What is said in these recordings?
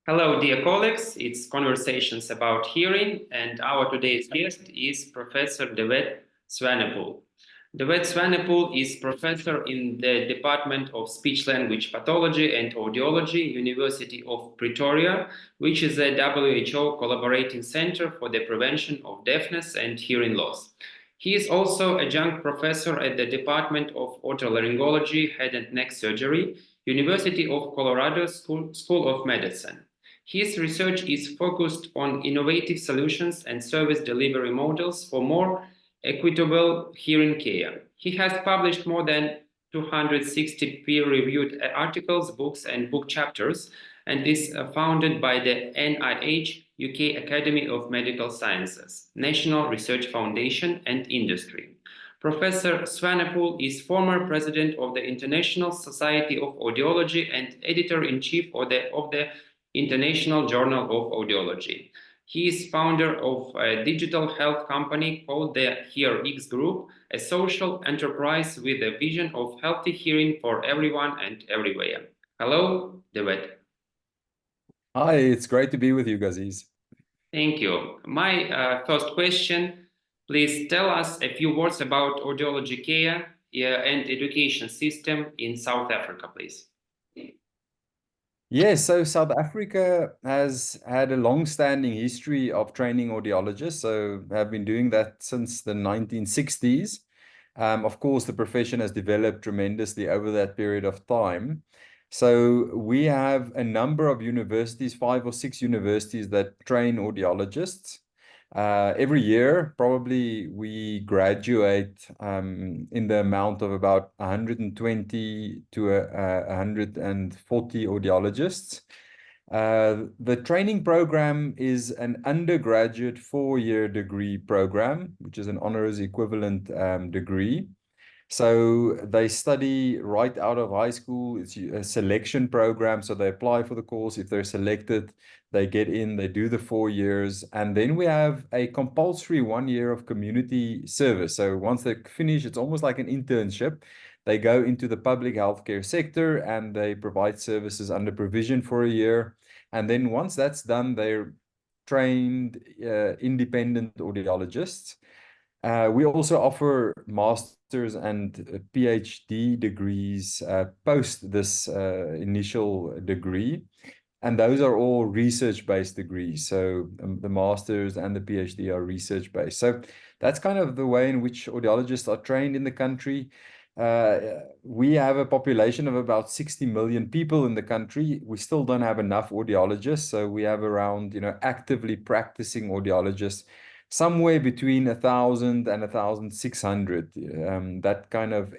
Hello, dear colleagues. It's Conversations about Hearing, and our today's guest is Professor DeWet Swanepoel. DeWet Swanepoel is professor in the Department of Speech-Language Pathology and Audiology, University of Pretoria, which is a WHO collaborating center for the prevention of deafness and hearing loss. He is also adjunct professor at the Department of Otolaryngology, Head and Neck Surgery, University of Colorado School of Medicine. His research is focused on innovative solutions and service delivery models for more equitable hearing care. He has published more than 260 peer-reviewed articles, books, and book chapters, and is founded by the NIH UK Academy of Medical Sciences, National Research Foundation, and Industry. Professor Swanepoel is former president of the International Society of Audiology and editor-in-chief of the International Journal of Audiology. He is founder of a digital health company called the HearX Group, a social enterprise with a vision of healthy hearing for everyone and everywhere. Hello, DeWet. Hi, it's great to be with you, Gaziz. Thank you. My first question, please tell us a few words about audiology care and education system in South Africa, please. Yes, so South Africa has had a long-standing history of training audiologists, so have been doing that since the 1960s. Of course, the profession has developed tremendously over that period of time. So we have a number of universities, 5 or 6 universities that train audiologists. Every year, probably we graduate in the amount of about 120 to 140 audiologists. The training program is an undergraduate 4-year degree program, which is an honors equivalent degree. So they study right out of high school. It's a selection program. So they apply for the course. If they're selected, they get in, they do the 4 years. And then we have a compulsory 1 year of community service. So once they finish, it's almost like an internship. They go into the public healthcare sector and they provide services under provision for a year. And then once that's done, they're trained independent audiologists. We also offer master's and PhD degrees post this initial degree. And those are all research-based degrees. So the master's and the PhD are research-based. So that's kind of the way in which audiologists are trained in the country. We have a population of about 60 million people in the country. We still don't have enough audiologists. So we have around, actively practicing audiologists somewhere between 1,000 and 1,600. That kind of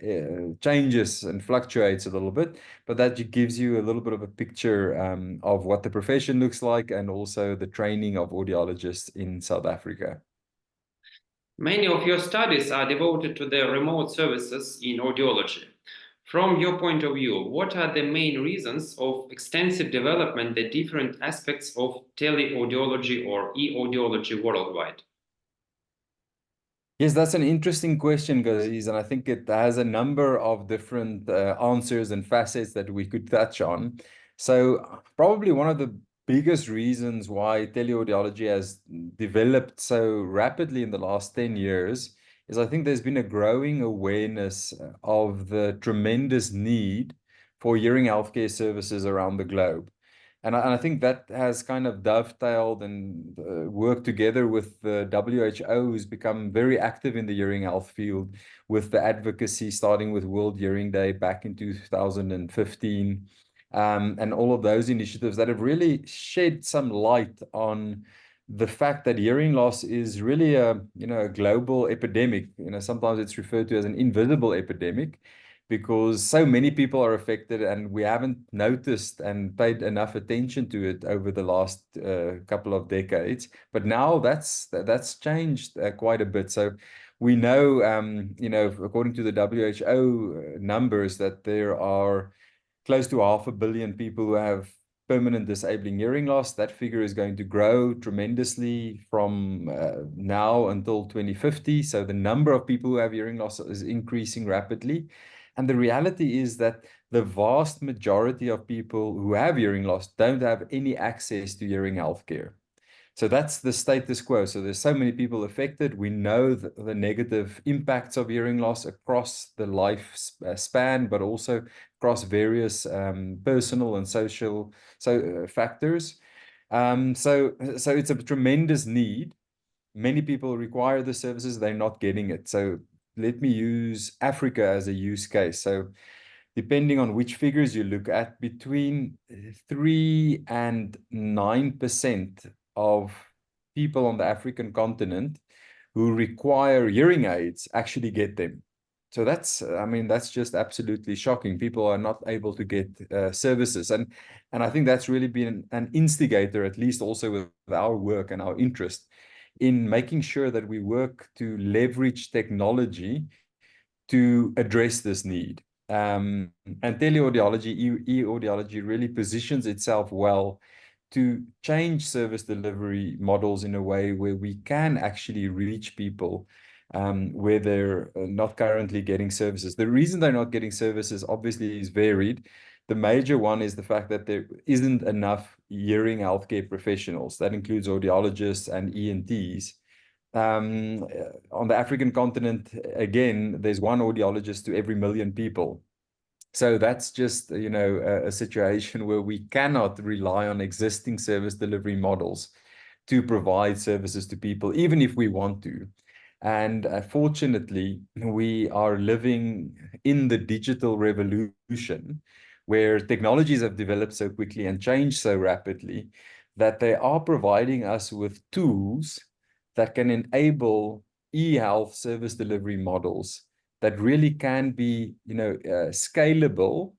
changes and fluctuates a little bit, but that gives you a little bit of a picture of what the profession looks like and also the training of audiologists in South Africa. Many of your studies are devoted to the remote services in audiology. From your point of view, what are the main reasons of extensive development, the different aspects of teleaudiology or eAudiology worldwide? Yes, that's an interesting question, Gaziz, and I think it has a number of different answers and facets that we could touch on. So probably one of the biggest reasons why teleaudiology has developed so rapidly in the last 10 years is I think there's been a growing awareness of the tremendous need for hearing healthcare services around the globe. And I think that has kind of dovetailed and worked together with the WHO, who's become very active in the hearing health field with the advocacy, starting with World Hearing Day back in 2015, and all of those initiatives that have really shed some light on the fact that hearing loss is really a global epidemic. Sometimes it's referred to as an invisible epidemic, because so many people are affected and we haven't noticed and paid enough attention to it over the last couple of decades. But now that's changed quite a bit. So we know, according to the WHO numbers, that there are close to 500 million people who have permanent disabling hearing loss. That figure is going to grow tremendously from now until 2050. So the number of people who have hearing loss is increasing rapidly. And the reality is that the vast majority of people who have hearing loss don't have any access to hearing healthcare. So that's the status quo. So there's so many people affected. We know the negative impacts of hearing loss across the life span, but also across various personal and social factors. So it's a tremendous need. Many people require the services, they're not getting it. So let me use Africa as a use case. So depending on which figures you look at, between 3 and 9% of people on the African continent who require hearing aids actually get them. So that's, I mean, that's just absolutely shocking. People are not able to get services. And I think that's really been an instigator, at least also with our work and our interest in making sure that we work to leverage technology to address this need. And teleaudiology, eAudiology really positions itself well to change service delivery models in a way where we can actually reach people where they're not currently getting services. The reason they're not getting services obviously is varied. The major one is the fact that there isn't enough hearing healthcare professionals. That includes audiologists and ENTs. On the African continent, again, there's one audiologist to every 1,000,000 people. So that's just, you know, a situation where we cannot rely on existing service delivery models to provide services to people, even if we want to. And fortunately, we are living in the digital revolution where technologies have developed so quickly and changed so rapidly that they are providing us with tools that can enable e-health service delivery models that really can be, you know, scalable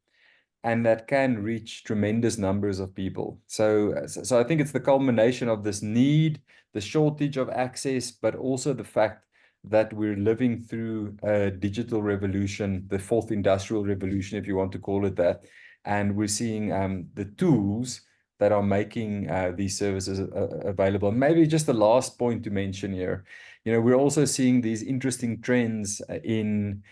and that can reach tremendous numbers of people. So I think it's the culmination of this need, the shortage of access, but also the fact that we're living through a digital revolution, the fourth industrial revolution, if you want to call it that. And we're seeing the tools that are making these services available. Maybe just the last point to mention here, you know, we're also seeing these interesting trends in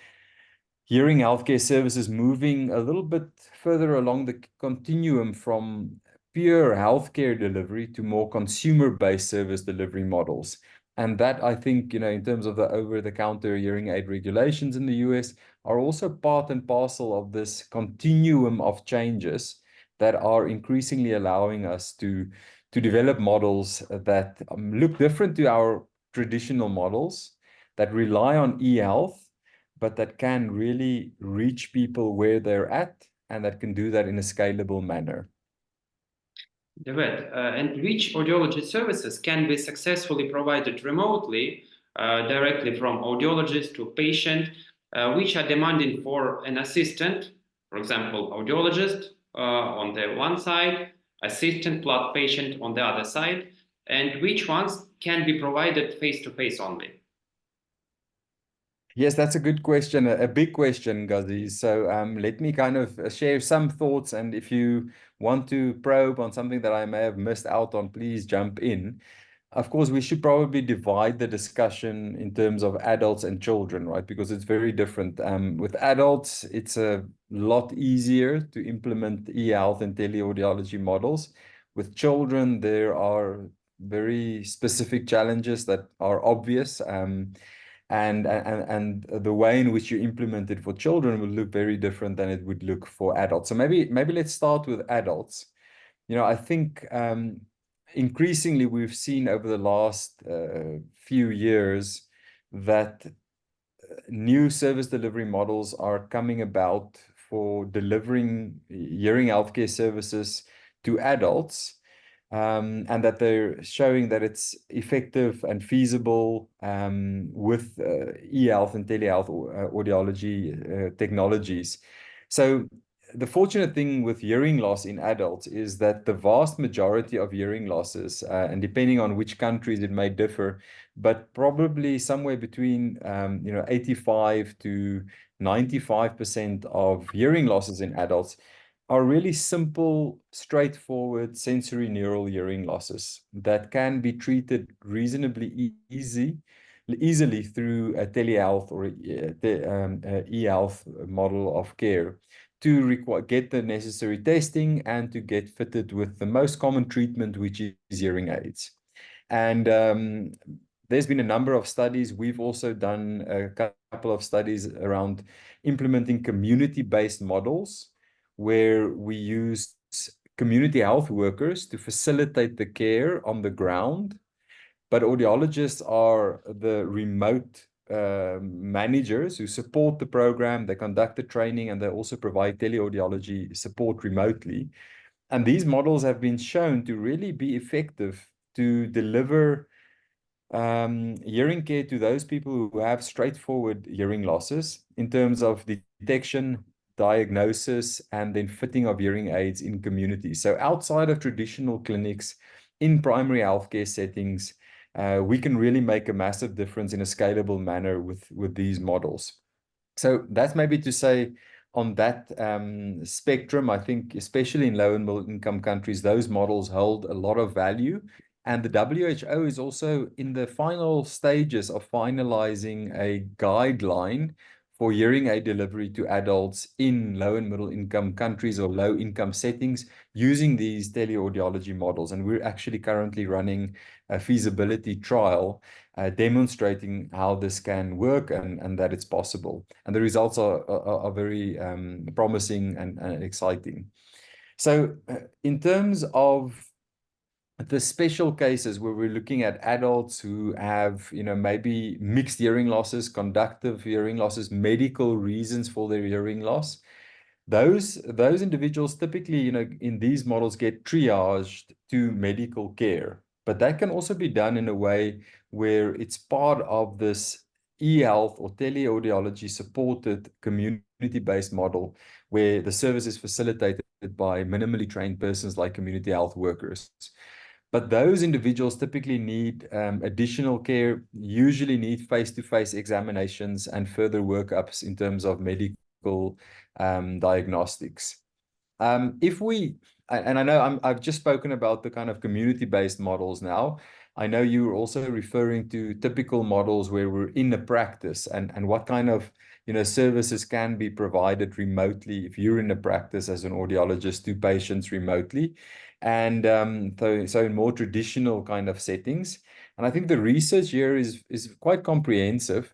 hearing healthcare services moving a little bit further along the continuum from pure healthcare delivery to more consumer-based service delivery models. And that, I think, you know, in terms of the over-the-counter hearing aid regulations in the US, are also part and parcel of this continuum of changes that are increasingly allowing us to develop models that look different to our traditional models, that rely on e-health, but that can really reach people where they're at, and that can do that in a scalable manner. DeWet, and which audiology services can be successfully provided remotely, directly from audiologist to patient, which are demanding for an assistant, for example, audiologist on the one side, assistant plus patient on the other side, and which ones can be provided face-to-face only? Yes, that's a good question, a big question, Ghazi. So let me kind of share some thoughts, and if you want to probe on something that I may have missed out on, please jump in. Of course, we should probably divide the discussion in terms of adults and children, right? Because it's very different. With adults, it's a lot easier to implement e-health and teleaudiology models. With children, there are very specific challenges that are obvious. And the way in which you implement it for children will look very different than it would look for adults. So maybe let's start with adults. You know, I think increasingly we've seen over the last few years that new service delivery models are coming about for delivering hearing healthcare services to adults, and that they're showing that it's effective and feasible with e-health and telehealth audiology technologies. So the fortunate thing with hearing loss in adults is that the vast majority of hearing losses, and depending on which countries it may differ, but probably somewhere between 85 to 95% of hearing losses in adults are really simple, straightforward sensory neural hearing losses that can be treated reasonably easy easily through a telehealth or e-health model of care to get the necessary testing and to get fitted with the most common treatment, which is hearing aids. And there's been a number of studies. We've also done a couple of studies around implementing community-based models where we use community health workers to facilitate the care on the ground, but audiologists are the remote managers who support the program. They conduct the training, and they also provide teleaudiology support remotely. And these models have been shown to really be effective to deliver hearing care to those people who have straightforward hearing losses in terms of detection, diagnosis, and then fitting of hearing aids in communities. So outside of traditional clinics, in primary healthcare settings, we can really make a massive difference in a scalable manner with these models. So that's maybe to say on that spectrum, I think especially in low and middle income countries, those models hold a lot of value. And the WHO is also in the final stages of finalizing a guideline for hearing aid delivery to adults in low and middle income countries or low income settings using these teleaudiology models. And we're actually currently running a feasibility trial demonstrating how this can work and that it's possible. And the results are very promising and exciting. So in terms of the special cases where we're looking at adults who have, maybe mixed hearing losses, conductive hearing losses, medical reasons for their hearing loss, those individuals typically, in these models get triaged to medical care. But that can also be done in a way where it's part of this e-health or teleaudiology supported community-based model where the service is facilitated by minimally trained persons like community health workers. But those individuals typically need additional care, usually need face-to-face examinations and further workups in terms of medical diagnostics. And I know I've just spoken about the kind of community-based models now. I know you were also referring to typical models where we're in the practice and what kind of services can be provided remotely if you're in a practice as an audiologist to patients remotely. And so in more traditional kind of settings. And I think the research here is quite comprehensive.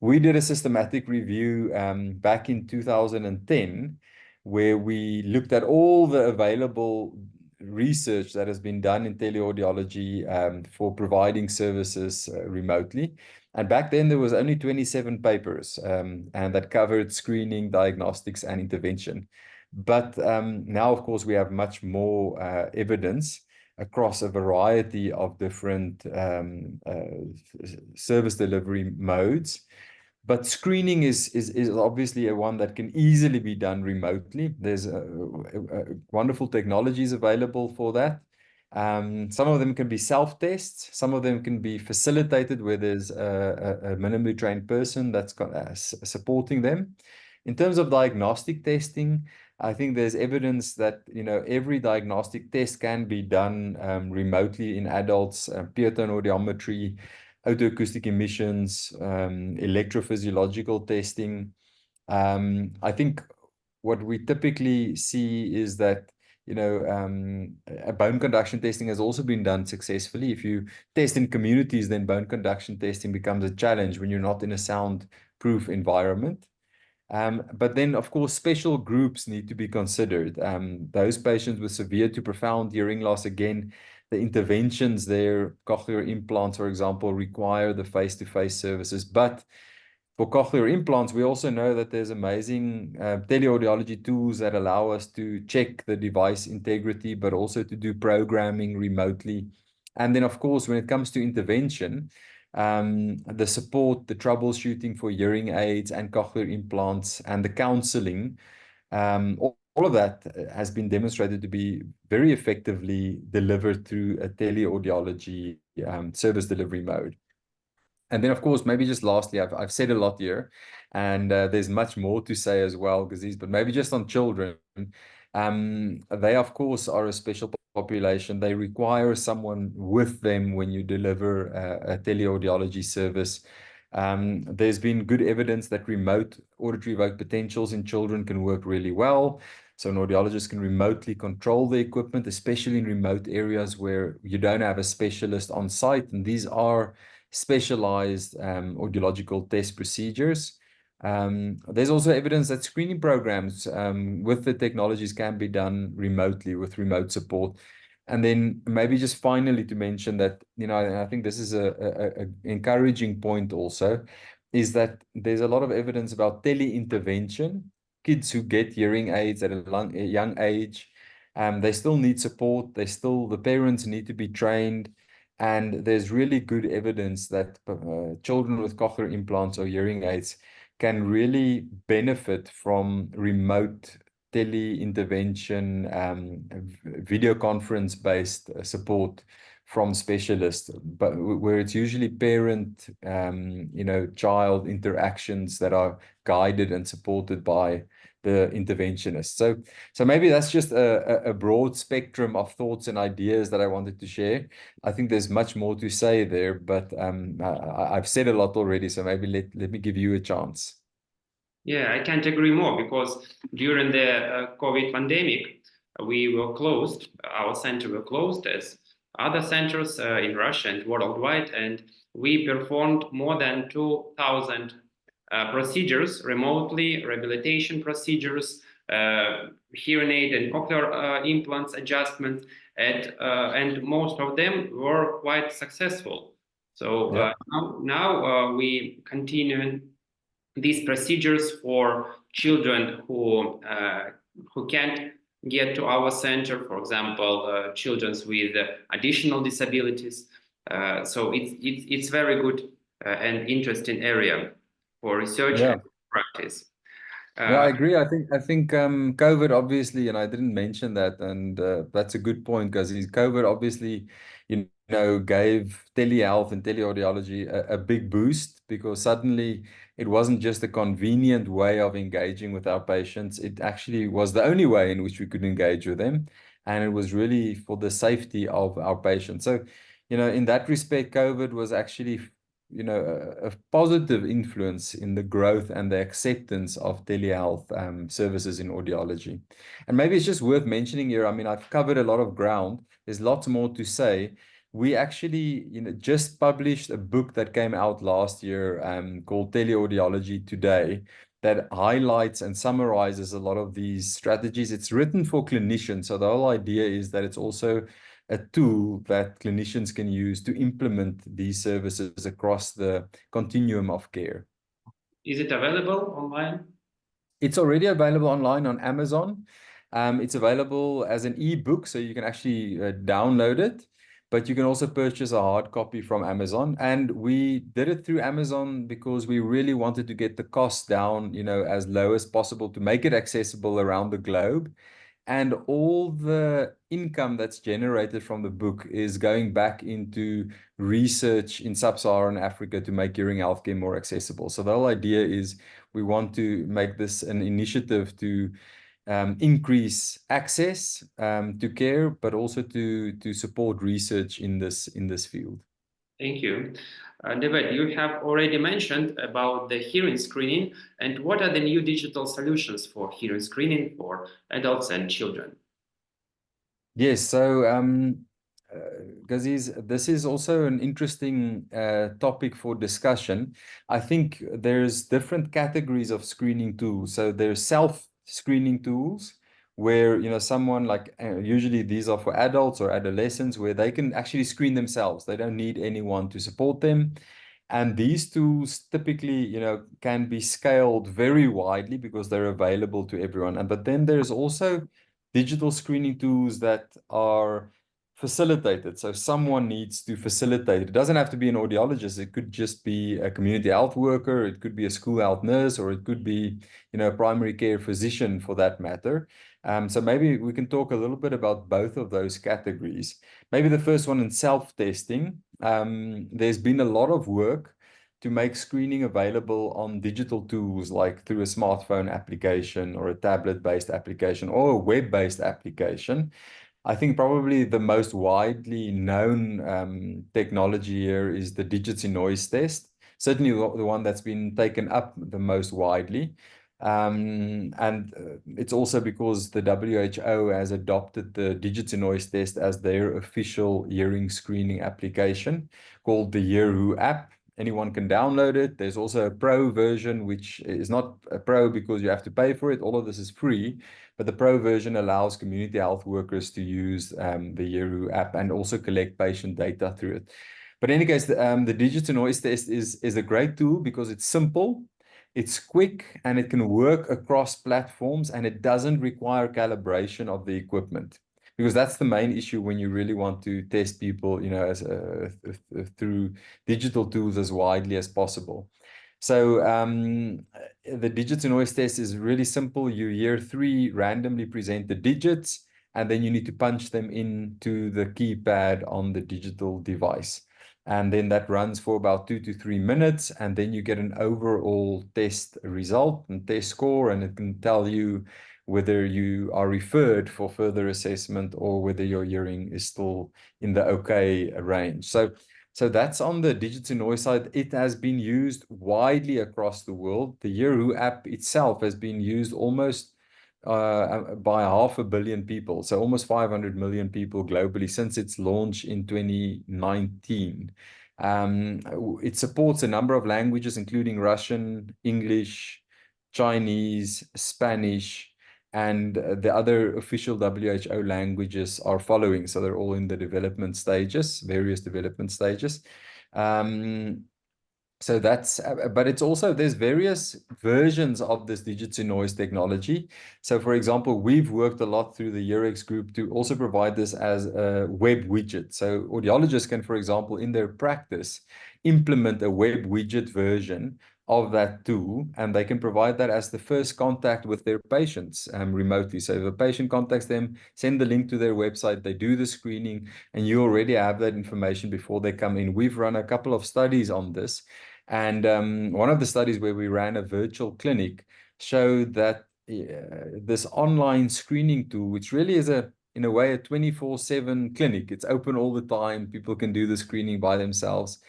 We did a systematic review back in 2010, where we looked at all the available research that has been done in teleaudiology for providing services remotely. And back then there was only 27 papers and that covered screening, diagnostics, and intervention. But now, of course, we have much more evidence across a variety of different service delivery modes. But screening is obviously a one that can easily be done remotely. There's wonderful technologies available for that. Some of them can be self-tests. Some of them can be facilitated where there's a minimally trained person that's supporting them. In terms of diagnostic testing, I think there's evidence that every diagnostic test can be done remotely in adults, pure tone audiometry, autoacoustic emissions, electrophysiological testing. I think what we typically see is that a bone conduction testing has also been done successfully. If you test in communities, then bone conduction testing becomes a challenge when you're not in a soundproof environment. But then, of course, special groups need to be considered. Those patients with severe to profound hearing loss, again, the interventions there, cochlear implants, for example, require the face-to-face services. But for cochlear implants, we also know that there's amazing teleaudiology tools that allow us to check the device integrity, but also to do programming remotely. And then, of course, when it comes to intervention, the support, the troubleshooting for hearing aids and cochlear implants, and the counseling, all of that has been demonstrated to be very effectively delivered through a teleaudiology service delivery mode. And then, of course, maybe just lastly, I've said a lot here, and there's much more to say as well, but maybe just on children, they, of course, are a special population, they require someone with them when you deliver a teleaudiology service. There's been good evidence that remote auditory evoked potentials in children can work really well. So an audiologist can remotely control the equipment, especially in remote areas where you don't have a specialist on site. And these are specialized audiological test procedures. There's also evidence that screening programs with the technologies can be done remotely with remote support. And then maybe just finally to mention that, I think this is a encouraging point also, is that there's a lot of evidence about tele-intervention. Kids who get hearing aids at a young age, they still need support. The parents need to be trained. And there's really good evidence that children with cochlear implants or hearing aids can really benefit from remote tele-intervention, video conference-based support from specialists, but where it's usually parent, child interactions that are guided and supported by the interventionist. So maybe that's just a broad spectrum of thoughts and ideas that I wanted to share. I think there's much more to say there, but I've said a lot already, so maybe let me give you a chance. Yeah, I can't agree more, because during the COVID pandemic, we were closed. Our center were closed as other centers in Russia and worldwide, and we performed more than 2,000 procedures remotely, rehabilitation procedures, hearing aid and cochlear implants adjustments, and most of them were quite successful. So Yeah. now we continue these procedures for children who can't get to our center, for example, children with additional disabilities. So it's very good and interesting area for research Yeah. and practice. Yeah, I agree. I think COVID obviously, and I didn't mention that, and that's a good point, because COVID obviously, gave telehealth and teleaudiology a big boost, because suddenly it wasn't just a convenient way of engaging with our patients. It actually was the only way in which we could engage with them, and it was really for the safety of our patients. So, in that respect, COVID was actually a positive influence in the growth and the acceptance of telehealth services in audiology. And maybe it's just worth mentioning here, I mean, I've covered a lot of ground. There's lots more to say. We actually, just published a book that came out last year called Teleaudiology Today, that highlights and summarizes a lot of these strategies. It's written for clinicians. So the whole idea is that it's also a tool that clinicians can use to implement these services across the continuum of care. Is it available online? It's already available online on Amazon. It's available as an ebook, so you can actually download it, but you can also purchase a hard copy from Amazon. And we did it through Amazon because we really wanted to get the cost down, as low as possible, to make it accessible around the globe. And all the income that's generated from the book is going back into research in sub-Saharan Africa to make hearing healthcare more accessible. So the whole idea is we want to make this an initiative to increase access to care, but also to support research in this field. Thank you. DeWet, you have already mentioned about the hearing screening, and what are the new digital solutions for hearing screening for adults and children? Yes, so Gaziz, this is also an interesting topic for discussion. I think there's different categories of screening tools. So there's self-screening tools where, someone like, usually these are for adults or adolescents, where they can actually screen themselves. They don't need anyone to support them. And these tools typically, can be scaled very widely because they're available to everyone. But then there's also digital screening tools that are facilitated. So someone needs to facilitate. It doesn't have to be an audiologist. It could just be a community health worker. It could be a school health nurse, or it could be, a primary care physician for that matter. So maybe we can talk a little bit about both of those categories. Maybe the first one in self-testing. There's been a lot of work to make screening available on digital tools, like through a smartphone application or a tablet-based application or a web-based application. I think probably the most widely known technology here is the digits in noise test. Certainly the one that's been taken up the most widely. And it's also because the WHO has adopted the digits in noise test as their official hearing screening application called the eAudiology app. Anyone can download it. There's also a pro version, which is not a pro because you have to pay for it. All of this is free. But the pro version allows community health workers to use the eAudiology app and also collect patient data through it. But in any case, the digital noise test is a great tool because it's simple, it's quick, and it can work across platforms, and it doesn't require calibration of the equipment. Because that's the main issue when you really want to test people, as through digital tools as widely as possible. So the digits in noise test is really simple. You hear 3 randomly presented digits, and then you need to punch them into the keypad on the digital device. And then that runs for about 2 to 3 minutes, and then you get an overall test result and test score, and it can tell you whether you are referred for further assessment or whether your hearing is still in the okay range. So that's on the digital noise side. It has been used widely across the world. The eAudiology app itself has been used almost by 500 million people, so almost 500 million people globally since its launch in 2019. It supports a number of languages, including Russian, English, Chinese, Spanish, and the other official WHO languages are following. So they're all in the development stages, various development stages. So that's, but it's also, there's various versions of this digital noise technology. So for example, we've worked a lot through the Eurex group to also provide this as a web widget. So audiologists can, for example, in their practice, implement a web widget version of that tool, and they can provide that as the first contact with their patients remotely. So if a patient contacts them, send the link to their website, they do the screening, and you already have that information before they come in. We've run a couple of studies on this. And one of the studies where we ran a virtual clinic showed that this online screening tool, which really is in a way, a 24/7 clinic, it's open all the time. People can do the screening by themselves.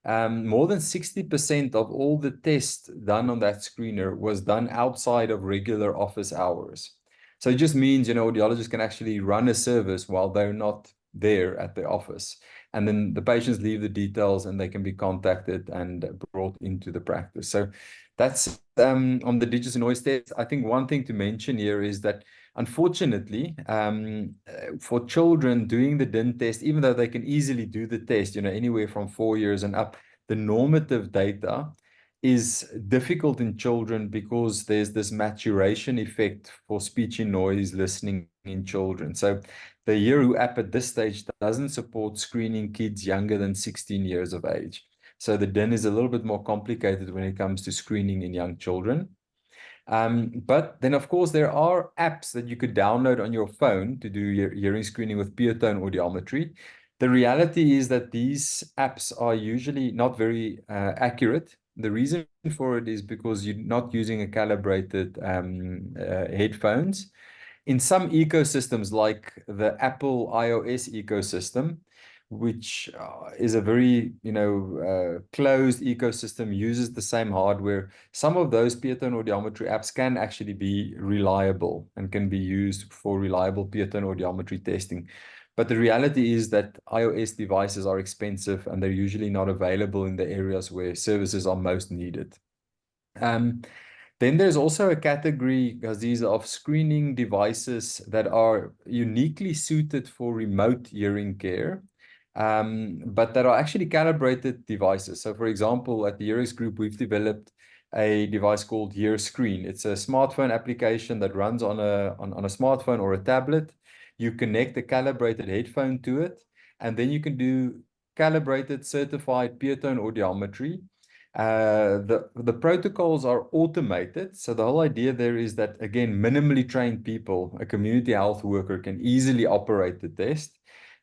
More than 60% of all the tests done on that screener was done outside of regular office hours. So it just means, audiologists can actually run a service while they're not there at the office. And then the patients leave the details and they can be contacted and brought into the practice. So that's on the digital noise test. I think one thing to mention here is that unfortunately, for children doing the DIN test, even though they can easily do the test, anywhere from 4 years and up, the normative data is difficult in children because there's this maturation effect for speech in noise listening in children. So the eAudiology app at this stage doesn't support screening kids younger than 16 years of age. So the DIN is a little bit more complicated when it comes to screening in young children. But then, of course, there are apps that you could download on your phone to do your hearing screening with pure tone audiometry. The reality is that these apps are usually not very accurate. The reason for it is because you're not using a calibrated headphones. In some ecosystems, like the Apple iOS ecosystem, which is a very closed ecosystem, uses the same hardware. Some of those pure tone audiometry apps can actually be reliable and can be used for reliable pure tone audiometry testing. But the reality is that iOS devices are expensive and they're usually not available in the areas where services are most needed. Then there's also a category, Aziza, of screening devices that are uniquely suited for remote hearing care, but that are actually calibrated devices. So for example, at the Eurex Group, we've developed a device called EarScreen. It's a smartphone application that runs on a smartphone or a tablet. You connect a calibrated headphone to it, and then you can do calibrated certified pure tone audiometry. The protocols are automated. So the whole idea there is that, again, minimally trained people, a community health worker, can easily operate the test.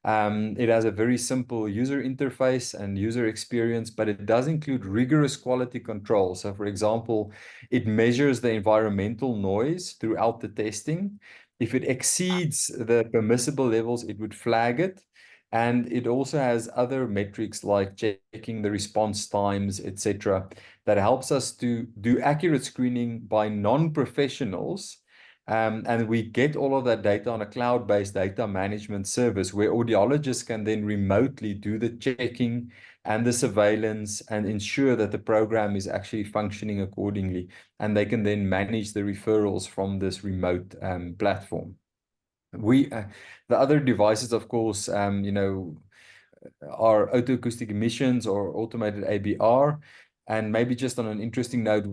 It has a very simple user interface and user experience, but it does include rigorous quality control. So for example, it measures the environmental noise throughout the testing. If it exceeds the permissible levels, it would flag it. And it also has other metrics like checking the response times, etc., that helps us to do accurate screening by non-professionals. And we get all of that data on a cloud-based data management service where audiologists can then remotely do the checking and the surveillance and ensure that the program is actually functioning accordingly. And they can then manage the referrals from this remote platform. The other devices, of course, are autoacoustic emissions or automated ABR. And maybe just on an interesting note,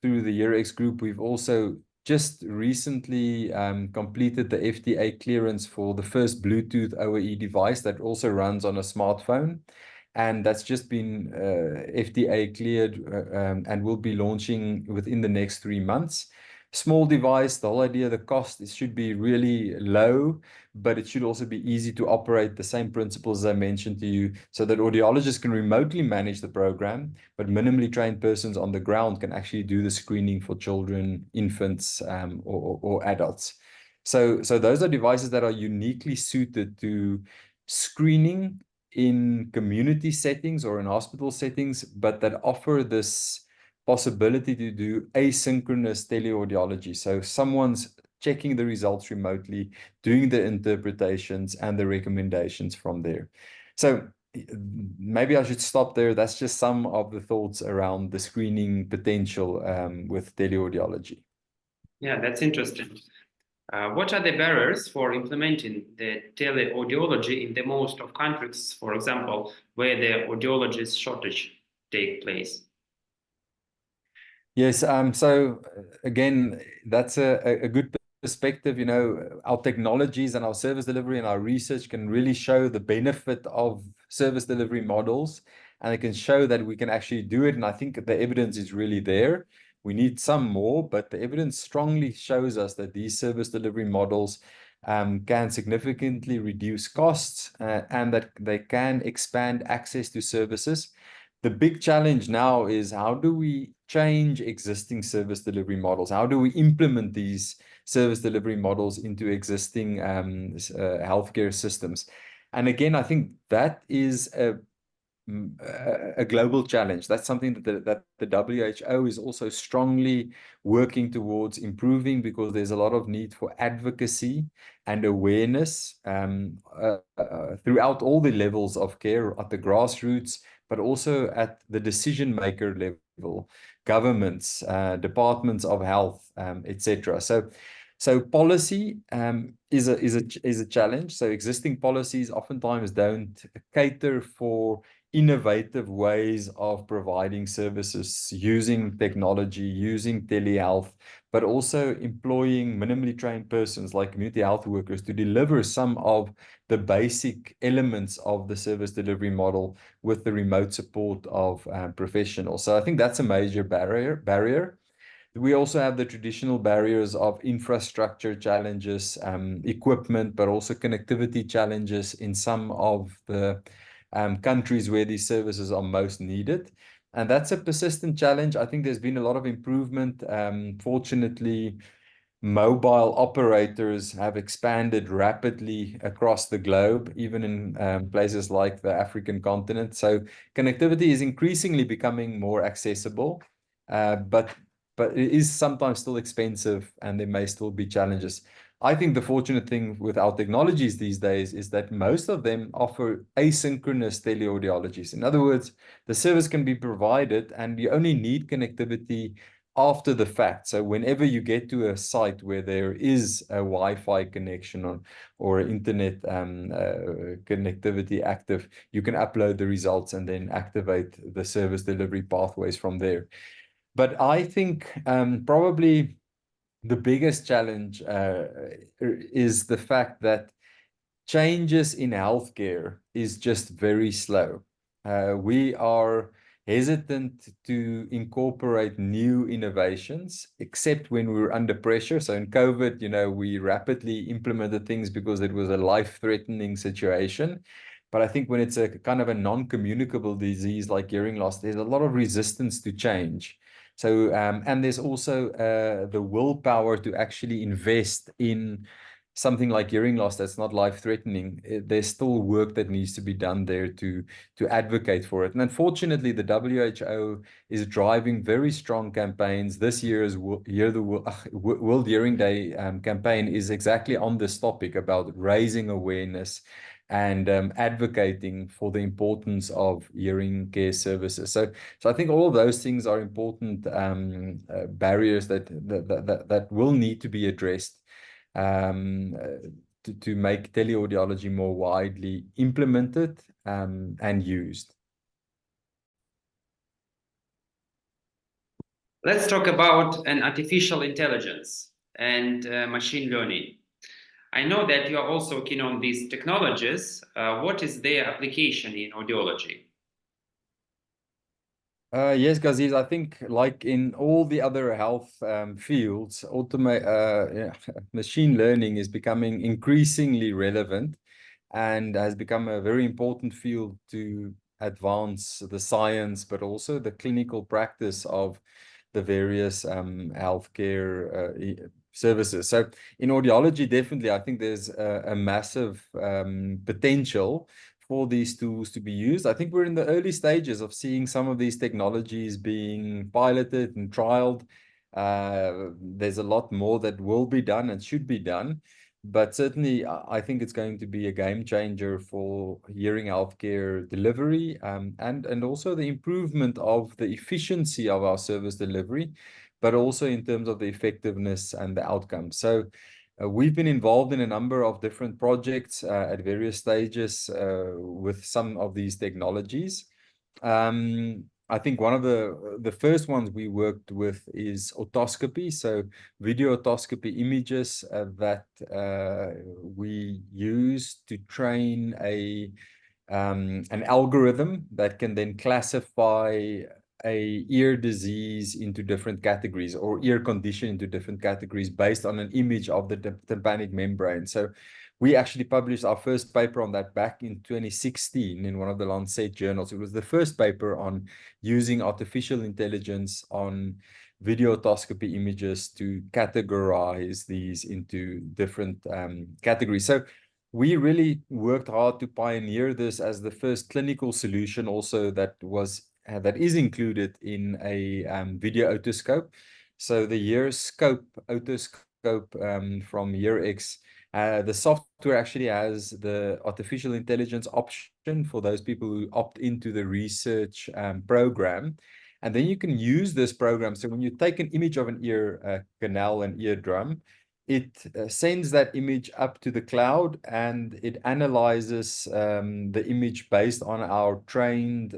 through the EUREX group, we've also just recently completed the FDA clearance for the first Bluetooth OAE device that also runs on a smartphone. And that's just been FDA cleared and will be launching within the next 3 months. Small device, the whole idea, the cost, it should be really low, but it should also be easy to operate, the same principles I mentioned to you, so that audiologists can remotely manage the program, but minimally trained persons on the ground can actually do the screening for children, infants, or adults. So those are devices that are uniquely suited to screening in community settings or in hospital settings, but that offer this possibility to do asynchronous teleaudiology. So someone's checking the results remotely, doing the interpretations and the recommendations from there. So maybe I should stop there. That's just some of the thoughts around the screening potential with teleaudiology. Yeah, that's interesting. What are the barriers for implementing the teleaudiology in the most of countries, for example, where the audiologist shortage take place? Yes, so again, that's a good perspective. You know, our technologies and our service delivery and our research can really show the benefit of service delivery models, and it can show that we can actually do it. And I think the evidence is really there. We need some more, but the evidence strongly shows us that these service delivery models can significantly reduce costs and that they can expand access to services. The big challenge now is how do we change existing service delivery models? How do we implement these service delivery models into existing healthcare systems? And again, I think that is a global challenge. That's something that the WHO is also strongly working towards improving, because there's a lot of need for advocacy and awareness throughout all the levels of care, at the grassroots, but also at the decision maker level, governments, departments of health, etc. So policy is a challenge. So existing policies oftentimes don't cater for innovative ways of providing services using technology, using telehealth, but also employing minimally trained persons like community health workers to deliver some of the basic elements of the service delivery model with the remote support of professionals. So I think that's a major barrier. We also have the traditional barriers of infrastructure challenges, equipment, but also connectivity challenges in some of the countries where these services are most needed. And that's a persistent challenge. I think there's been a lot of improvement. Fortunately, mobile operators have expanded rapidly across the globe, even in places like the African continent. So connectivity is increasingly becoming more accessible, but it is sometimes still expensive and there may still be challenges. I think the fortunate thing with our technologies these days is that most of them offer asynchronous teleaudiologies. In other words, the service can be provided and you only need connectivity after the fact. So whenever you get to a site where there is a Wi-Fi connection or internet connectivity active, you can upload the results and then activate the service delivery pathways from there. But I think probably the biggest challenge is the fact that changes in healthcare is just very slow. We are hesitant to incorporate new innovations, except when we're under pressure. So in COVID, we rapidly implemented things because it was a life-threatening situation. But I think when it's a kind of a non-communicable disease like hearing loss, there's a lot of resistance to change. So, and there's also the willpower to actually invest in something like hearing loss that's not life-threatening, there's still work that needs to be done there to advocate for it. And unfortunately, the WHO is driving very strong campaigns. This year's World Hearing Day campaign is exactly on this topic about raising awareness and advocating for the importance of hearing care services. So I think all of those things are important barriers that will need to be addressed to make teleaudiology more widely implemented and used. Let's talk about an artificial intelligence and machine learning. I know that you are also keen on these technologies. What is their application in audiology? Yes, Gaziz, I think like in all the other health fields, machine learning is becoming increasingly relevant and has become a very important field to advance the science, but also the clinical practice of the various healthcare services. So in audiology, definitely, I think there's a massive potential for these tools to be used. I think we're in the early stages of seeing some of these technologies being piloted and trialed. There's a lot more that will be done and should be done. But certainly, I think it's going to be a game changer for hearing healthcare delivery and also the improvement of the efficiency of our service delivery, but also in terms of the effectiveness and the outcomes. So we've been involved in a number of different projects at various stages with some of these technologies. I think one of the first ones we worked with is otoscopy, so video otoscopy images that we use to train an algorithm that can then classify a ear disease into different categories or ear condition into different categories based on an image of the tympanic membrane. So we actually published our first paper on that back in 2016 in one of the Lancet journals. It was the first paper on using artificial intelligence on video otoscopy images to categorize these into different categories. So we really worked hard to pioneer this as the first clinical solution also that is included in a video otoscope. So the EarScope otoscope from EarX, the software actually has the artificial intelligence option for those people who opt into the research program. And then you can use this program. So when you take an image of an ear canal and eardrum, it sends that image up to the cloud and it analyzes the image based on our trained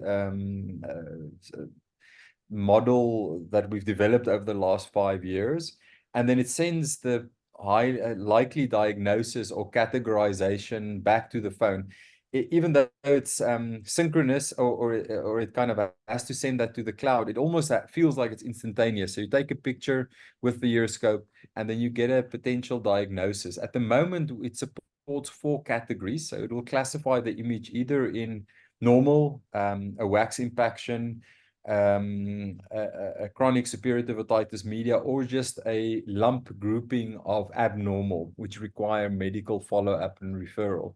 model that we've developed over the last 5 years. And then it sends the likely diagnosis or categorization back to the phone. Even though it's synchronous or it kind of has to send that to the cloud, it almost feels like it's instantaneous. So you take a picture with the EarScope and then you get a potential diagnosis. At the moment, it supports 4 categories. So it will classify the image either in normal, a wax impaction, a chronic suppurative otitis media, or just a lump grouping of abnormal, which require medical follow-up and referral.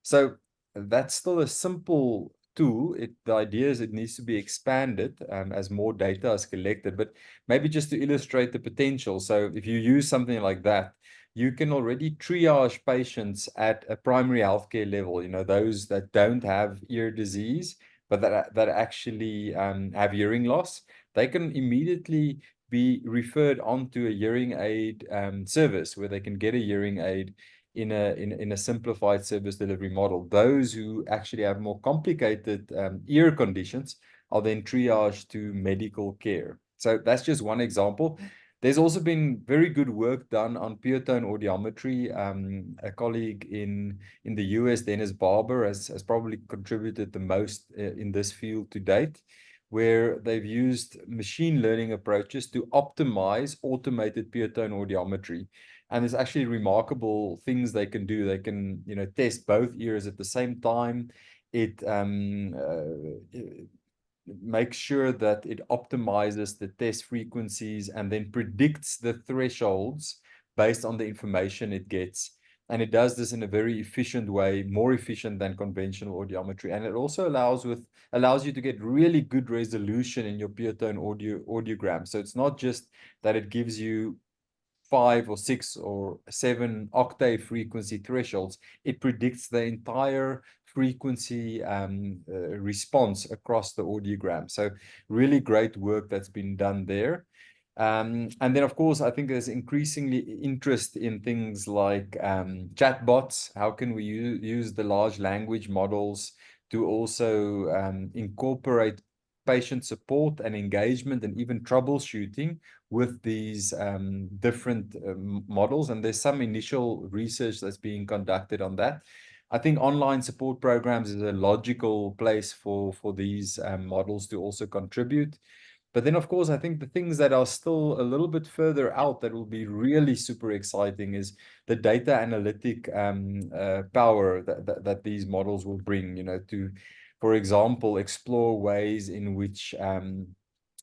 So that's still a simple tool. The idea is it needs to be expanded as more data is collected, but maybe just to illustrate the potential. So if you use something like that, you can already triage patients at a primary healthcare level, those that don't have ear disease, but that actually have hearing loss. They can immediately be referred onto a hearing aid service where they can get a hearing aid in a simplified service delivery model. Those who actually have more complicated ear conditions are then triaged to medical care. So that's just one example. There's also been very good work done on pure tone audiometry. A colleague in the US, Dennis Barber, has probably contributed the most in this field to date, where they've used machine learning approaches to optimize automated pure tone audiometry. And there's actually remarkable things they can do. They can, test both ears at the same time. It makes sure that it optimizes the test frequencies and then predicts the thresholds based on the information it gets. And it does this in a very efficient way, more efficient than conventional audiometry. And it also allows you to get really good resolution in your pure tone audiogram. So it's not just that it gives you 5 or 6 or 7 octave frequency thresholds. It predicts the entire frequency response across the audiogram. So really great work that's been done there. And then, of course, I think there's increasingly interest in things like chatbots. How can we use the large language models to also incorporate patient support and engagement and even troubleshooting with these different models? And there's some initial research that's being conducted on that. I think online support programs is a logical place for these models to also contribute. But then, of course, I think the things that are still a little bit further out that will be really super exciting is the data analytic power that these models will bring, you know, to, for example, explore ways in which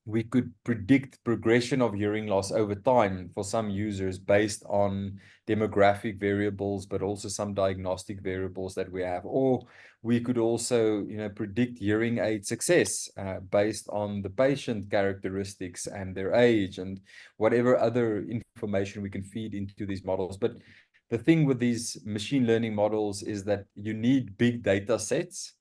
we could predict progression of hearing loss over time for some users based on demographic variables, but also some diagnostic variables that we have. Or we could also, you know, predict hearing aid success based on the patient characteristics and their age and whatever other information we can feed into these models. But the thing with these machine learning models is that you need big data sets.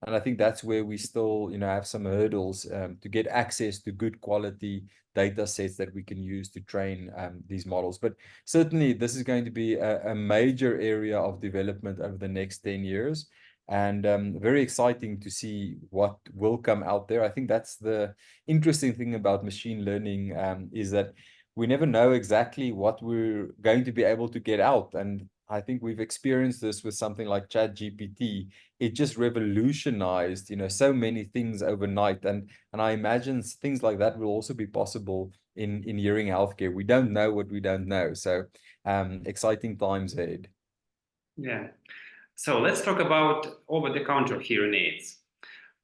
And I think that's where we still, you know, have some hurdles to get access to good quality data sets that we can use to train these models. But certainly, this is going to be a major area of development over the next 10 years. And very exciting to see what will come out there. I think that's the interesting thing about machine learning is that we never know exactly what we're going to be able to get out. And I think we've experienced this with something like ChatGPT. It just revolutionized, you know, so many things overnight. And I imagine things like that will also be possible in hearing healthcare. We don't know what we don't know. So exciting times ahead. Yeah. So let's talk about over-the-counter hearing aids.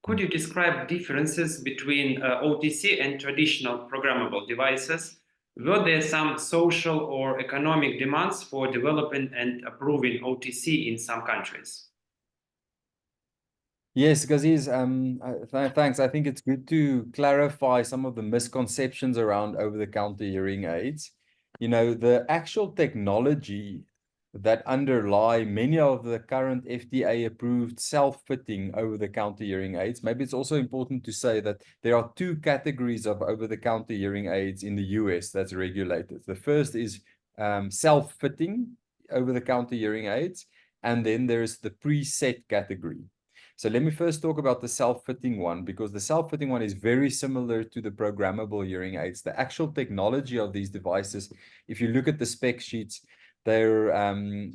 Could you describe differences between OTC and traditional programmable devices? Were there some social or economic demands for developing and approving OTC in some countries? Yes, Gaziz, thanks. I think it's good to clarify some of the misconceptions around over-the-counter hearing aids. You know, the actual technology that underlie many of the current FDA-approved self-fitting over-the-counter hearing aids. Maybe it's also important to say that there are two categories of over-the-counter hearing aids in the US that's regulated. The first is self-fitting over-the-counter hearing aids, and then there's the preset category. So let me first talk about the self-fitting one, because the self-fitting one is very similar to the programmable hearing aids. The actual technology of these devices, if you look at the spec sheets, they're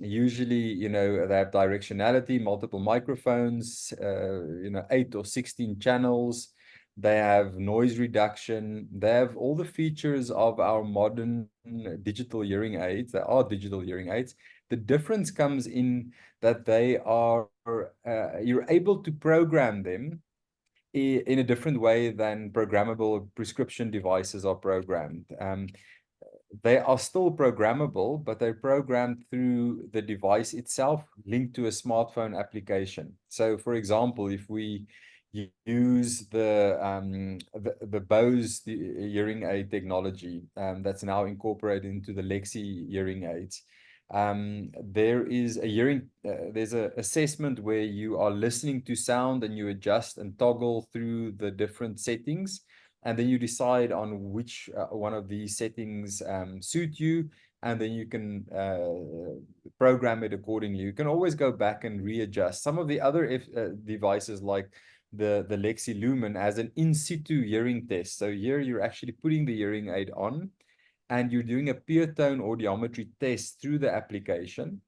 usually, you know, they have directionality, multiple microphones, you know, 8 or 16 channels. They have noise reduction. They have all the features of our modern digital hearing aids. They are digital hearing aids. The difference comes in that they are, you're able to program them in a different way than programmable prescription devices are programmed. They are still programmable, but they're programmed through the device itself linked to a smartphone application. So, for example, if we use the Bose hearing aid technology that's now incorporated into the Lexi hearing aids, there is a there's an assessment where you are listening to sound and you adjust and toggle through the different settings, and then you decide on which one of these settings suit you, and then you can program it accordingly. You can always go back and readjust. Some of the other devices like the Lexi Lumen as an in situ hearing test. So here you're actually putting the hearing aid on, and you're doing a pure tone audiometry test through the application.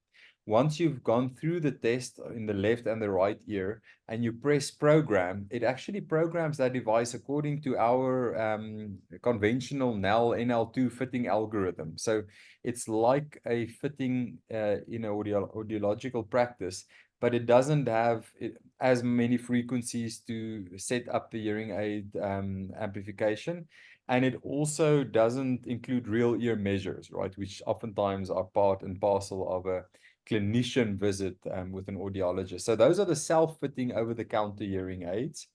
Once you've gone through the test in the left and the right ear and you press program, it actually programs that device according to our conventional NL2 fitting algorithm. So it's like a fitting in audiological practice, but it doesn't have as many frequencies to set up the hearing aid amplification. And it also doesn't include real ear measures, right? Which oftentimes are part and parcel of a clinician visit with an audiologist. So those are the self-fitting over-the-counter hearing aids.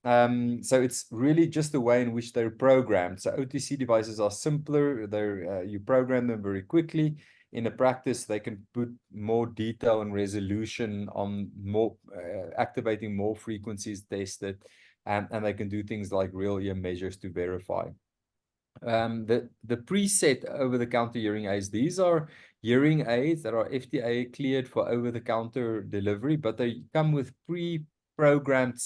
So it's really just the way in which they're programmed. So OTC devices are simpler. You program them very quickly. In a practice, they can put more detail and resolution on more activating more frequencies tested, and they can do things like real ear measures to verify. The preset over-the-counter hearing aids, these are hearing aids that are FDA cleared for over-the-counter delivery, but they come with pre-programmed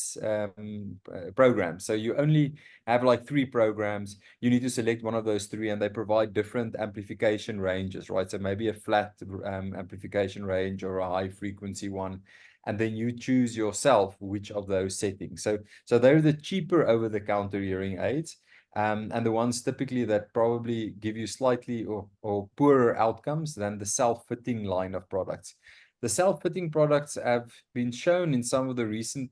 programs. So you only have like 3 programs. You need to select one of those 3, and they provide different amplification ranges, right? So maybe a flat amplification range or a high frequency one. And then you choose yourself which of those settings. So they're the cheaper over-the-counter hearing aids. And the ones typically that probably give you slightly or poorer outcomes than the self-fitting line of products. The self-fitting products have been shown in some of the recent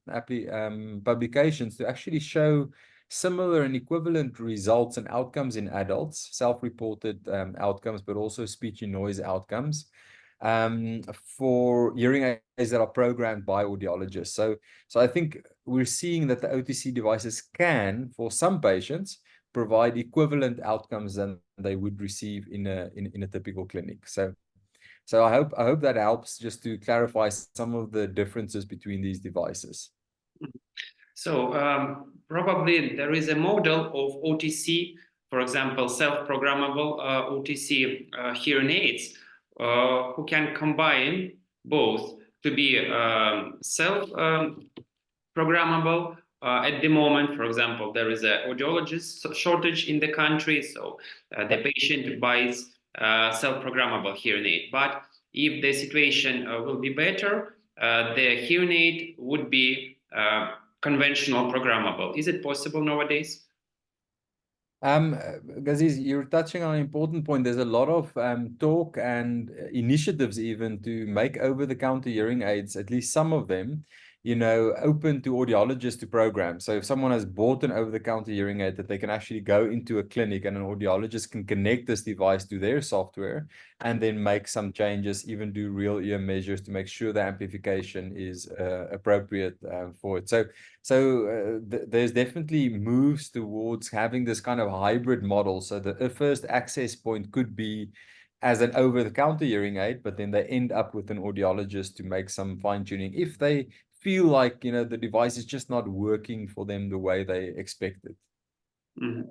publications to actually show similar and equivalent results and outcomes in adults, self-reported outcomes, but also speech and noise outcomes for hearing aids that are programmed by audiologists. So I think we're seeing that the OTC devices can, for some patients, provide equivalent outcomes than they would receive in a typical clinic. So I hope that helps just to clarify some of the differences between these devices. So probably there is a model of OTC, for example, self-programmable OTC hearing aids who can combine both to be self-programmable. At the moment, for example, there is an audiologist shortage in the country, so the patient buys self-programmable hearing aid. But if the situation will be better, the hearing aid would be conventional programmable. Is it possible nowadays? Gaziz, you're touching on an important point. There's a lot of talk and initiatives even to make over-the-counter hearing aids, at least some of them, open to audiologists to program. So if someone has bought an over-the-counter hearing aid, that they can actually go into a clinic and an audiologist can connect this device to their software and then make some changes, even do real ear measures to make sure the amplification is appropriate for it. So there's definitely moves towards having this kind of hybrid model. So the first access point could be as an over-the-counter hearing aid, but then they end up with an audiologist to make some fine-tuning if they feel like the device is just not working for them the way they expected. Mm-hmm.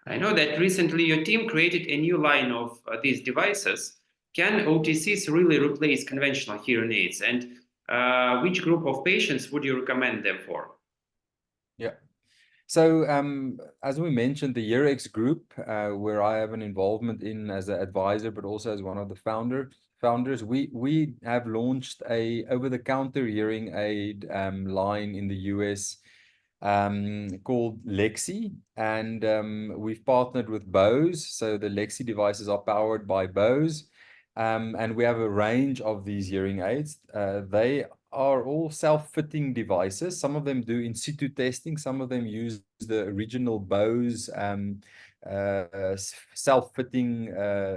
I know that recently your team created a new line of these devices. Can OTCs really replace conventional hearing aids? And which group of patients would you recommend them for? Yeah. So as we mentioned, the EarX group, where I have an involvement in as an advisor, but also as one of the founders, we have launched a over-the-counter hearing aid line in the US called Lexi, and we've partnered with Bose. So the Lexi devices are powered by Bose, and we have a range of these hearing aids. They are all self-fitting devices. Some of them do in situ testing. Some of them use the original Bose self-fitting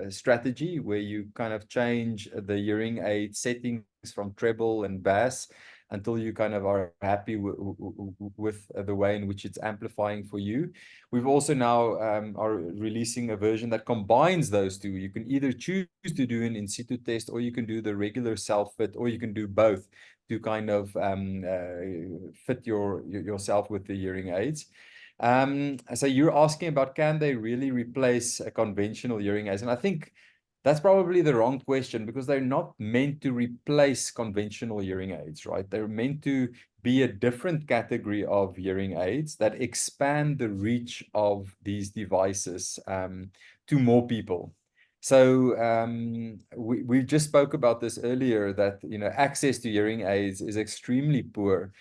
strategy, where you kind of change the hearing aid settings from treble and bass until you kind of are happy with the way in which it's amplifying for you. We've also now are releasing a version that combines those two. You can either choose to do an in situ test, or you can do the regular self-fit, or you can do both to kind of fit yourself with the hearing aids. So you're asking about, can they really replace a conventional hearing aids? And I think that's probably the wrong question, because they're not meant to replace conventional hearing aids, right? They're meant to be a different category of hearing aids that expand the reach of these devices to more people. So we just spoke about this earlier, that access to hearing aids is extremely poor.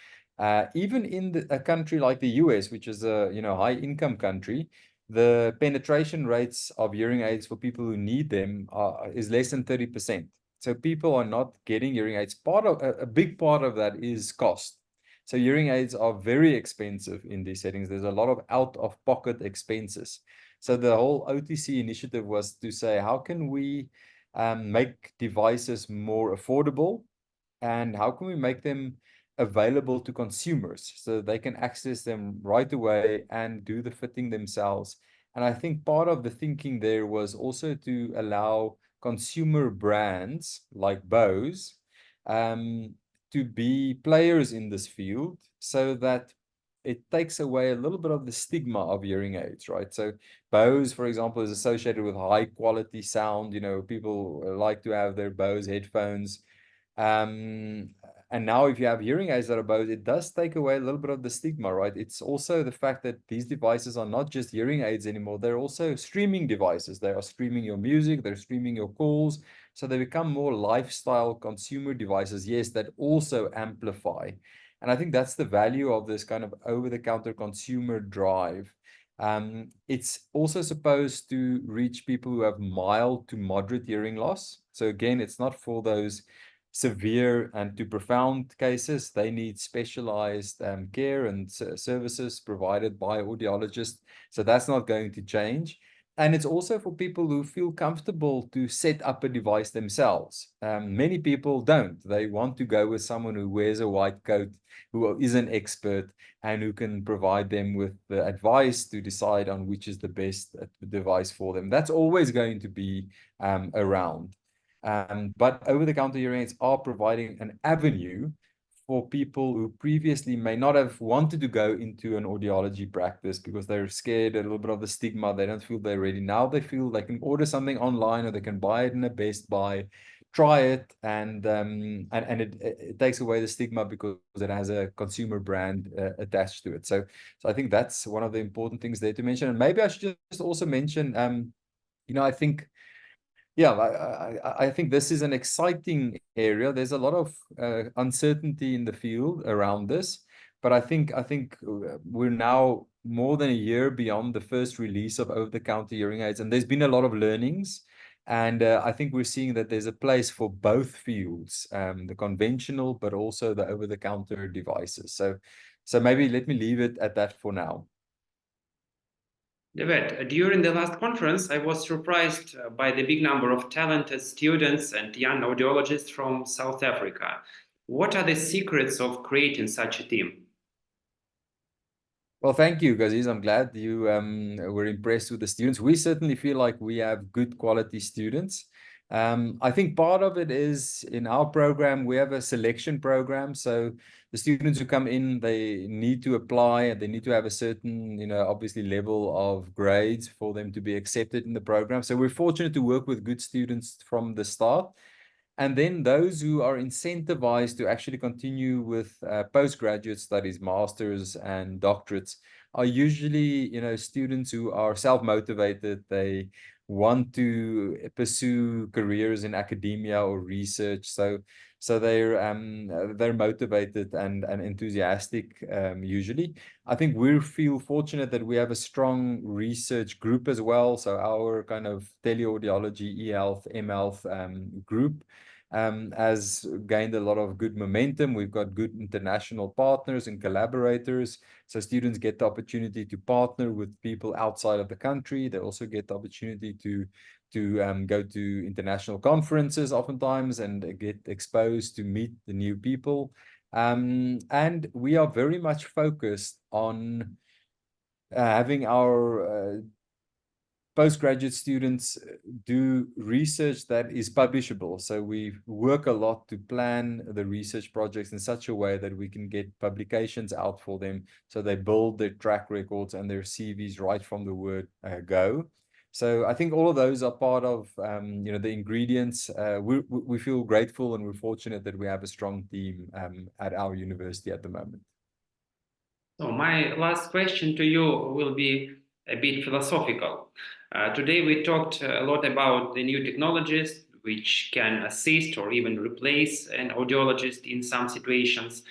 Even in a country like the US, which is a high income country, the penetration rates of hearing aids for people who need them is less than 30%. So people are not getting hearing aids. A big part of that is cost. So hearing aids are very expensive in these settings. There's a lot of out-of-pocket expenses. So the whole OTC initiative was to say, how can we make devices more affordable, and how can we make them available to consumers so they can access them right away and do the fitting themselves. And I think part of the thinking there was also to allow consumer brands like Bose to be players in this field, so that it takes away a little bit of the stigma of hearing aids, right? So Bose, for example, is associated with high quality sound. You know, people like to have their Bose headphones. Um, and now if you have hearing aids that are Bose, it does take away a little bit of the stigma, right? It's also the fact that these devices are not just hearing aids anymore. They're also streaming devices. They are streaming your music, they're streaming your calls. So they become more lifestyle consumer devices, yes, that also amplify. And I think that's the value of this kind of over-the-counter consumer drive. It's also supposed to reach people who have mild to moderate hearing loss. So again, it's not for those severe and to profound cases. They need specialized care and services provided by audiologists. So that's not going to change. And it's also for people who feel comfortable to set up a device themselves. Many people don't. They want to go with someone who wears a white coat, who is an expert, and who can provide them with the advice to decide on which is the best device for them. That's always going to be around. But over-the-counter hearing aids are providing an avenue for people who previously may not have wanted to go into an audiology practice because they're scared, a little bit of the stigma, they don't feel they're ready. Now they feel they can order something online, or they can buy it in a Best Buy, try it, and it takes away the stigma because it has a consumer brand attached to it. So I think that's one of the important things there to mention. And maybe I should just also mention, I think, yeah, I think this is an exciting area. There's a lot of uncertainty in the field around this, but I think we're now more than a year beyond the first release of over-the-counter hearing aids, and there's been a lot of learnings. And I think we're seeing that there's a place for both fields, the conventional, but also the over-the-counter devices. So maybe let me leave it at that for now. DeWet, during the last conference, I was surprised by the big number of talented students and young audiologists from South Africa. What are the secrets of creating such a team? Well, thank you, Gaziz. I'm glad you were impressed with the students. We certainly feel like we have good quality students. I think part of it is in our program, we have a selection program. So the students who come in, they need to apply, and they need to have a certain, obviously level of grades for them to be accepted in the program. So we're fortunate to work with good students from the start. And then those who are incentivized to actually continue with postgraduate studies, masters and doctorates, are usually, students who are self-motivated. They want to pursue careers in academia or research. So they're motivated and enthusiastic usually. I think we feel fortunate that we have a strong research group as well. So our kind of teleaudiology, eHealth, mHealth group has gained a lot of good momentum. We've got good international partners and collaborators. So students get the opportunity to partner with people outside of the country. They also get the opportunity to go to international conferences oftentimes and get exposed to meet the new people. And we are very much focused on having our postgraduate students do research that is publishable. So we work a lot to plan the research projects in such a way that we can get publications out for them, so they build their track records and their CVs right from the word go. So I think all of those are part of the ingredients. We feel grateful and we're fortunate that we have a strong team at our university at the moment. So my last question to you will be a bit philosophical. Today we talked a lot about the new technologies which can assist or even replace an audiologist in some situations.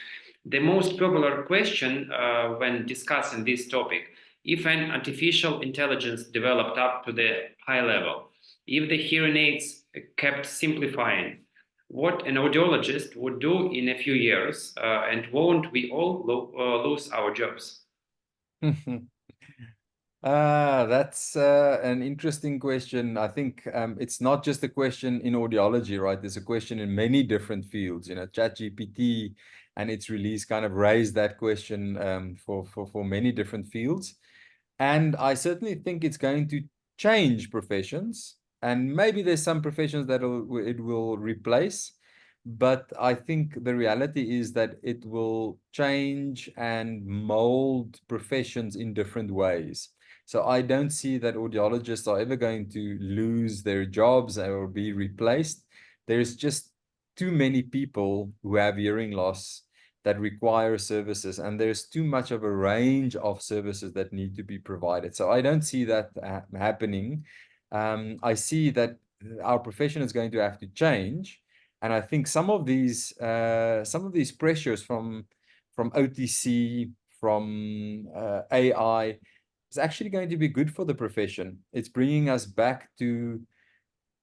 The most popular question when discussing this topic: if an artificial intelligence developed up to the high level, if the hearing aids kept simplifying, what an audiologist would do in a few years, and won't we all lose our jobs? That's an interesting question. I think it's not just a question in audiology, right? There's a question in many different fields. You know, ChatGPT and its release kind of raised that question for many different fields. And I certainly think it's going to change professions. And maybe there's some professions that it will replace. But I think the reality is that it will change and mold professions in different ways. So I don't see that audiologists are ever going to lose their jobs or be replaced. There's just too many people who have hearing loss that require services, and there's too much of a range of services that need to be provided. So I don't see that happening. I see that our profession is going to have to change, and I think some of these pressures from OTC, from AI, is actually going to be good for the profession. It's bringing us back to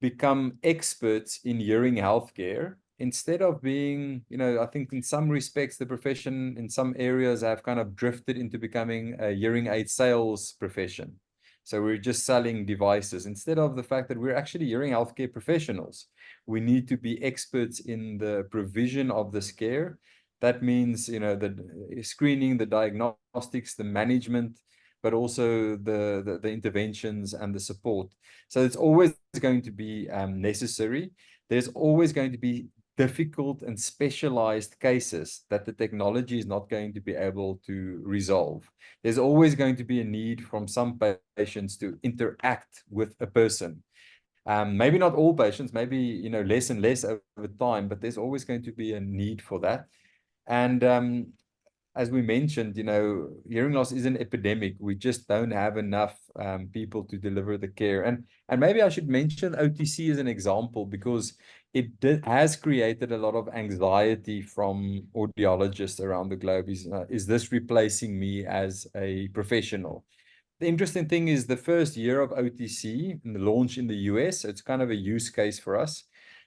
become experts in hearing healthcare instead of being, I think in some respects, the profession in some areas have kind of drifted into becoming a hearing aid sales profession. So we're just selling devices instead of the fact that we're actually hearing healthcare professionals. We need to be experts in the provision of this care. That means, the screening, the diagnostics, the management, but also the interventions and the support. So it's always going to be necessary. There's always going to be difficult and specialized cases that the technology is not going to be able to resolve. There's always going to be a need from some patients to interact with a person. Maybe not all patients, maybe less and less over time, but there's always going to be a need for that. And as we mentioned, hearing loss is an epidemic. We just don't have enough people to deliver the care. And maybe I should mention OTC as an example, because it has created a lot of anxiety from audiologists around the globe. Is this replacing me as a professional? The interesting thing is the first year of OTC and the launch in the US, it's kind of a use case for us.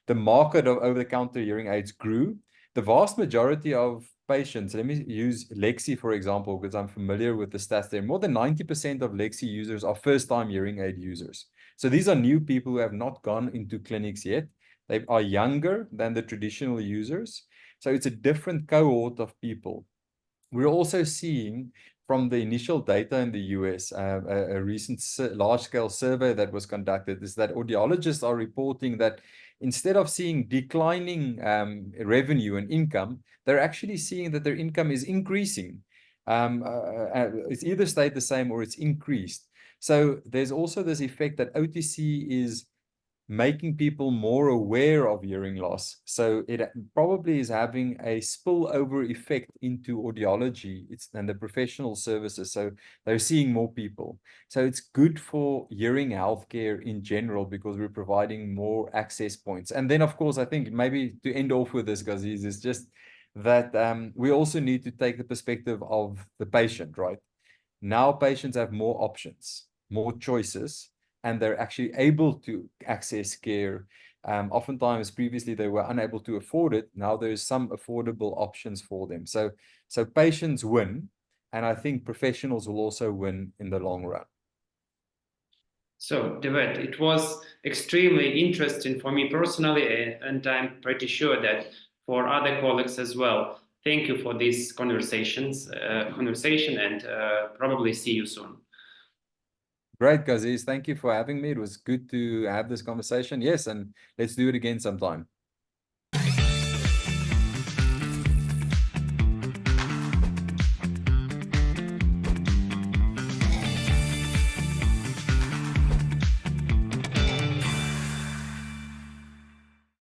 The market of over-the-counter hearing aids grew. The vast majority of patients, let me use Lexi, for example, because I'm familiar with the stats there. More than 90% of Lexi users are first-time hearing aid users. So these are new people who have not gone into clinics yet. They are younger than the traditional users. So it's a different cohort of people. We're also seeing from the initial data in the US, a recent large-scale survey that was conducted, is that audiologists are reporting that instead of seeing declining revenue and income, they're actually seeing that their income is increasing. It's either stayed the same or it's increased. So there's also this effect that OTC is making people more aware of hearing loss. So it probably is having a spillover effect into audiology and the professional services. So they're seeing more people. So it's good for hearing healthcare in general because we're providing more access points. And then, of course, I think maybe to end off with this, Gaziz, is just that we also need to take the perspective of the patient, right? Now patients have more options, more choices, and they're actually able to access care. Oftentimes, previously, they were unable to afford it. Now there's some affordable options for them. So patients win, and I think professionals will also win in the long run. So, DeWet, it was extremely interesting for me personally, and I'm pretty sure that for other colleagues as well. Thank you for this conversation, and probably see you soon. Great, Gaziz. Thank you for having me. It was good to have this conversation. Yes, and let's do it again sometime.